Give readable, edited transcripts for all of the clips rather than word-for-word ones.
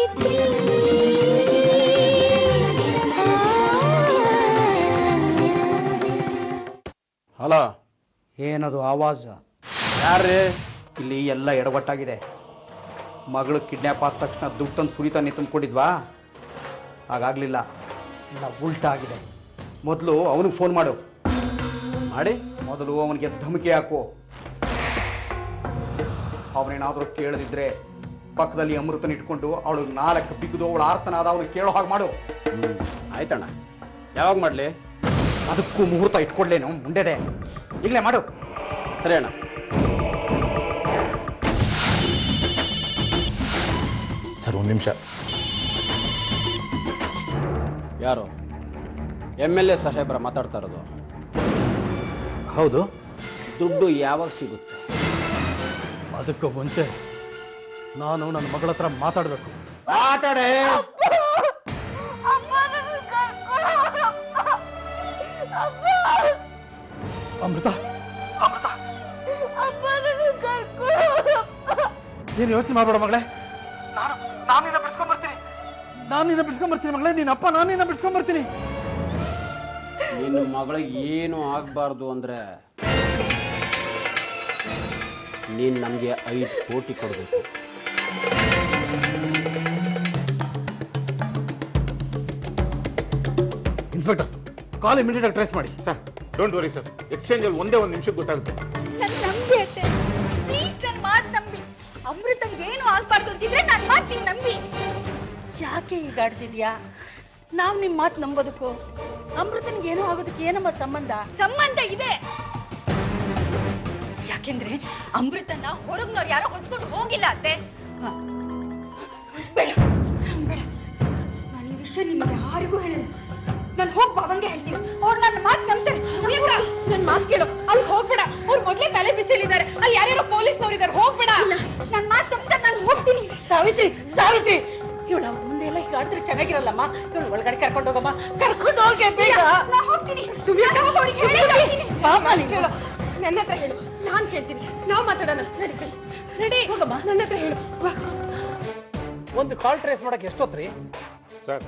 Hello, ಏನದು ಆವಾಜ್? ಯಾರ್ರೀ? ಇಲ್ಲಿ ಎಲ್ಲ ಎಡವಟ್ಟಾಗಿದೆ. ಮಗಳು ಕಿಡ್ನ್ಯಾಪ್ ಆದ ತಕ್ಷಣ ದುಡ್ಡು ತಂದು ಸುರಿತಾನೆ ತಂದ್ಕೊಂಡಿದ್ವಾ? ಹಾಗಾಗ್ಲಿಲ್ಲ, ಇಲ್ಲ ಉಲ್ಟಾ ಆಗಿದೆ. ಮೊದಲು ಅವನಿಗೆ ಫೋನ್ ಮಾಡು. ಮಾಡಿ. ಮೊದಲು ಅವನಿಗೆ ಧಮಕಿ ಹಾಕು. ಅವನೇನಾದ್ರೂ ಕೇಳದಿದ್ರೆ ಪಕ್ಕದಲ್ಲಿ ಅಮೃತನ ಇಟ್ಕೊಂಡು ಅವಳು 4 ಬಿಗಿದು ಅವಳು ಆರ್ತನಾದ ಅವನು ಕೇಳೋ ಹಾಗೆ ಮಾಡು. ಆಯ್ತಣ್ಣ. ಯಾವಾಗ ಮಾಡ್ಲಿ? ಅದಕ್ಕೂ ಮುಹೂರ್ತ ಇಟ್ಕೊಡ್ಲೇನು? ಮುಂಡೆದೆ, ಈಗಲೇ ಮಾಡು. ಸರಿ ಅಣ್ಣ. ಸರ್, 1 ನಿಮಿಷ. ಯಾರು? MLA ಸಾಹೇಬ್ರ ಮಾತಾಡ್ತಾ ಇರೋದು? ಹೌದು. ದುಡ್ಡು ಯಾವಾಗ ಸಿಗುತ್ತೆ? ಅದಕ್ಕೂ ಮುಂಚೆ ನಾನು ನನ್ನ ಮಗಳ ಹತ್ರ ಮಾತಾಡಬೇಕು. ಮಾತಾಡೆ. ಅಮೃತ, ಅಮೃತ, ನೀನು ಯೋಚನೆ ಮಾಡಬೇಡ ಮಗಳೇ. ನಾನು ನಿನ್ನ ಬಿಡಿಸ್ಕೊಂಡ್ಬರ್ತೀನಿ ಮಗಳೇ. ನೀನಪ್ಪ, ನಾನು ನಿನ್ನ ಬಿಡಿಸ್ಕೊಂಡ್ಬರ್ತೀನಿ. ನಿನ್ನ ಮಗಳಿಗೆ ಏನು ಆಗ್ಬಾರ್ದು ಅಂದ್ರೆ ನೀನ್ ನಮ್ಗೆ 5 ಕೋಟಿ ಕೊಡ್ಬೇಕು. ಇನ್ಸ್ಪೆಕ್ಟರ್, ಕಾಲ್ ಇಮಿಡಿಯೇಟ್ ಆಗಿ ಟ್ರೇಸ್ ಮಾಡಿ. Sir, don't worry sir. Exchange ಅಲ್ಲಿ ಒಂದೇ 1 ನಿಮಿಷಕ್ಕೆ ಗೊತ್ತಾಗುತ್ತೆ. ಅಮೃತಂಗೆ ಏನು ಆಗ್ಬಾರ್ದು ಅಂತಿದ್ರೆ ನಾನು ಮಾತು ನಂಬಿ. ಯಾಕೆ ಈಗಾಡ್ತಿದ್ಯಾ? ನಾವ್ ನಿಮ್ ಮಾತು ನಂಬೋದಕ್ಕೂ ಅಮೃತನ್ಗೆ ಏನೋ ಆಗೋದಕ್ಕೆ ಏನಮ್ಮ ಸಂಬಂಧ? ಸಂಬಂಧ ಇದೆ. ಯಾಕೆಂದ್ರೆ ಅಮೃತನ ಹೊರಗ್ನವ್ರು ಯಾರೋ ಹೊತ್ಕೊಂಡು ಹೋಗಿಲ್ಲ ಅತ್ತೆ. ಬೇಡ ಬೇಡ, ನಾನು ಈ ವಿಷಯ ನಿಮ್ಗೆ ಯಾರಿಗೂ ಹೇಳಿಲ್ಲ. ನಾನು ಹೋಗಿ ಬಾವಂಗೆ ಹೇಳ್ತೀನಿ. ಅವ್ರು ನನ್ನ ಮಾತು ನಂಬ್ತಾರೆ. ನನ್ನ ಮಾತು ಕೇಳು. ಅಲ್ಲಿ ಹೋಗ್ಬೇಡ. ಅವ್ರು ಮೊದ್ಲೇ ತಲೆ ಬಿಸಿಲಿದ್ದಾರೆ. ಅಲ್ಲಿ ಯಾರ್ಯಾರೋ ಪೊಲೀಸ್ನವ್ರಿದ್ದಾರೆ. ಹೋಗ್ಬೇಡ. ನನ್ನ ಮಾತು ನಂಬ್ತಾರೆ. ನಾನು ಹೋಗ್ತೀನಿ. ಸಾವಿತ್ರಿ, ಸಾವಿತ್ರಿ, ಇವಳ ಮುಂದೆ ಎಲ್ಲ ಈಗ ಆಡಿದ್ರೆ ಚೆನ್ನಾಗಿರಲ್ಲಮ್ಮ. ಇವಳು ಒಳಗಡೆ ಕರ್ಕೊಂಡು ಹೋಗಮ್ಮ. ಕರ್ಕೊಂಡು ಹೋಗಿ ಬೇಗ. ನಾ ಹೋಗ್ತೀನಿ. ನನ್ನ ಹತ್ರ ಹೇಳು, ನಾನ್ ಕೇಳ್ತೀನಿ. ನಾವು ಮಾತಾಡೋಣ. ನಡಿ ಹೋಗಮ್ಮ. ನನ್ನ ಹತ್ರ ಹೇಳು. ಒಂದು ಕಾಲ್ ಟ್ರೇಸ್ ಮಾಡಕ್ಕೆ ಎಷ್ಟೊತ್ರಿ? ಸರ್,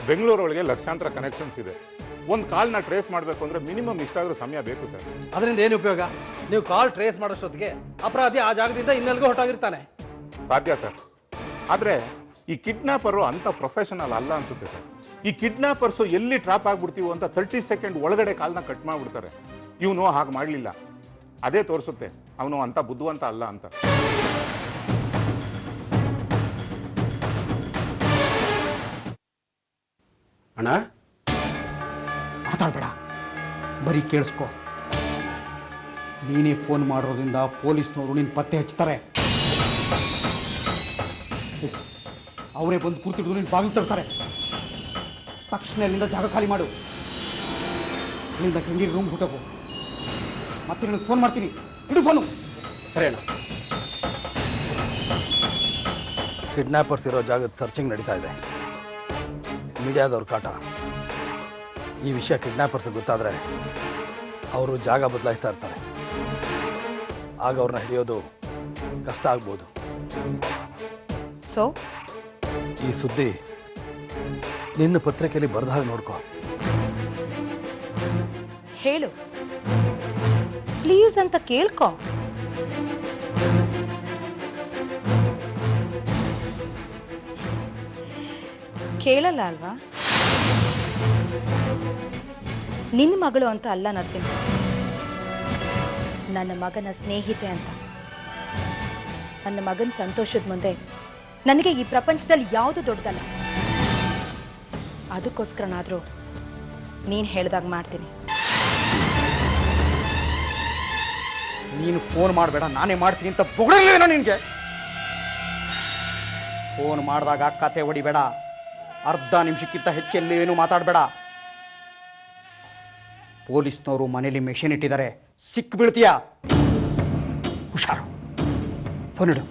ಬೆಂಗಳೂರೊಳಗೆ ಲಕ್ಷಾಂತರ ಕನೆಕ್ಷನ್ಸ್ ಇದೆ. ಒಂದು ಕಾಲ್ನ ಟ್ರೇಸ್ ಮಾಡಬೇಕು ಅಂದ್ರೆ ಮಿನಿಮಮ್ ಇಷ್ಟಾದ್ರೂ ಸಮಯ ಬೇಕು ಸರ್. ಅದರಿಂದ ಏನು ಉಪಯೋಗ? ನೀವು ಕಾಲ್ ಟ್ರೇಸ್ ಮಾಡೋಷ್ಟೊತ್ತಿಗೆ ಅಪರಾಧಿ ಆ ಜಾಗದಿಂದ ಇನ್ನೆಲ್ಗೂ ಹೊರಟಾಗಿರ್ತಾನೆ. ಸಾಧ್ಯ ಸರ್, ಆದ್ರೆ ಈ ಕಿಡ್ನಾಪರು ಅಂತ ಪ್ರೊಫೆಷನಲ್ ಅಲ್ಲ ಅನ್ಸುತ್ತೆ ಸರ್. ಈ ಕಿಡ್ನಾಪರ್ಸು ಎಲ್ಲಿ ಟ್ರಾಪ್ ಆಗ್ಬಿಡ್ತೀವೋ ಅಂತ 30 ಸೆಕೆಂಡ್ ಒಳಗಡೆ ಕಾಲ್ನ ಕಟ್ ಮಾಡ್ಬಿಡ್ತಾರೆ. ಇವನು ಹಾಗೆ ಮಾಡಲಿಲ್ಲ. ಅದೇ ತೋರಿಸುತ್ತೆ ಅವನು ಅಂತ ಬುದ್ಧಿವಂತ ಅಲ್ಲ ಅಂತ. ಅಣ್ಣ, ಮಾತಾಡ್ಬೇಡ, ಬರೀ ಕೇಳಿಸ್ಕೊ. ನೀನೇ ಫೋನ್ ಮಾಡೋದ್ರಿಂದ ಪೊಲೀಸ್ನವರು ನಿನ್ನ ಪತ್ತೆ ಹಚ್ತಾರೆ. ಅವರೇ ಬಂದು ಕೂತಿದ್ರು ನಿನ್ನ ಬಾಗಿಲು ತರ್ತಾರೆ. ತಕ್ಷಣ ಅಲ್ಲಿಂದ ಜಾಗ ಖಾಲಿ ಮಾಡು. ಅಲ್ಲಿಂದ ಗಂಗೀರ್ ರೂಮ್ ಹುಟ್ಟೋಗು. ಮತ್ತೆ ನಿನಗೆ ಫೋನ್ ಮಾಡ್ತೀನಿ. ಇಡು ಫೋನು. ಸರಿ ಅಣ್ಣ. ಕಿಡ್ನಾಪರ್ಸ್ ಇರೋ ಜಾಗದ ಸರ್ಚಿಂಗ್ ನಡೀತಾ ಇದೆ. ಮೀಡಿಯಾದವ್ರ ಕಾಟ. ಈ ವಿಷಯ ಕಿಡ್ನಾಪರ್ಸ್ ಗೊತ್ತಾದ್ರೆ ಅವರು ಜಾಗ ಬದಲಾಯಿಸ್ತಾ ಇರ್ತಾರೆ. ಆಗ ಅವ್ರನ್ನ ಹಿಡಿಯೋದು ಕಷ್ಟ ಆಗ್ಬೋದು. ಸೊ ಈ ಸುದ್ದಿ ನಿನ್ನ ಪತ್ರಿಕೆಯಲ್ಲಿ ಬರೆದ ಹಾಗೆ ನೋಡ್ಕೋ. ಹೇಳು ಪ್ಲೀಸ್ ಅಂತ ಕೇಳ್ಕೊ. ಕೇಳಲ್ಲ ಅಲ್ವಾ? ನಿನ್ನ ಮಗಳು ಅಂತ ಅಲ್ಲ ನರಸಿಂಹ, ನನ್ನ ಮಗನ ಸ್ನೇಹಿತೆ ಅಂತ. ನನ್ನ ಮಗನ ಸಂತೋಷದ ಮುಂದೆ ನನಗೆ ಈ ಪ್ರಪಂಚದಲ್ಲಿ ಯಾವುದು ದೊಡ್ಡದಲ್ಲ. ಅದಕ್ಕೋಸ್ಕರನಾದ್ರೂ ನೀನ್ ಹೇಳ್ದಾಗ ಮಾಡ್ತೀನಿ. ನೀನು ಫೋನ್ ಮಾಡಬೇಡ, ನಾನೇ ಮಾಡ್ತೀನಿ ಅಂತ ಬೊಗಳೇನೋ ನಿನ್ಗೆ. ಫೋನ್ ಮಾಡಿದಾಗ ಕತೆ ಹೊಡಿಬೇಡ. ಅರ್ಧ ನಿಮಿಷಕ್ಕಿಂತ ಹೆಚ್ಚೆಲ್ಲೇನು ಮಾತಾಡಬೇಡ. ಪೊಲೀಸ್ನವರು ಮನೇಲಿ ಮೆಷಿನ್ ಇಟ್ಟಿದ್ದಾರೆ, ಸಿಕ್ ಬೀಳ್ತೀಯ. ಹುಷಾರು. ಫೋನ್ ಇಡು.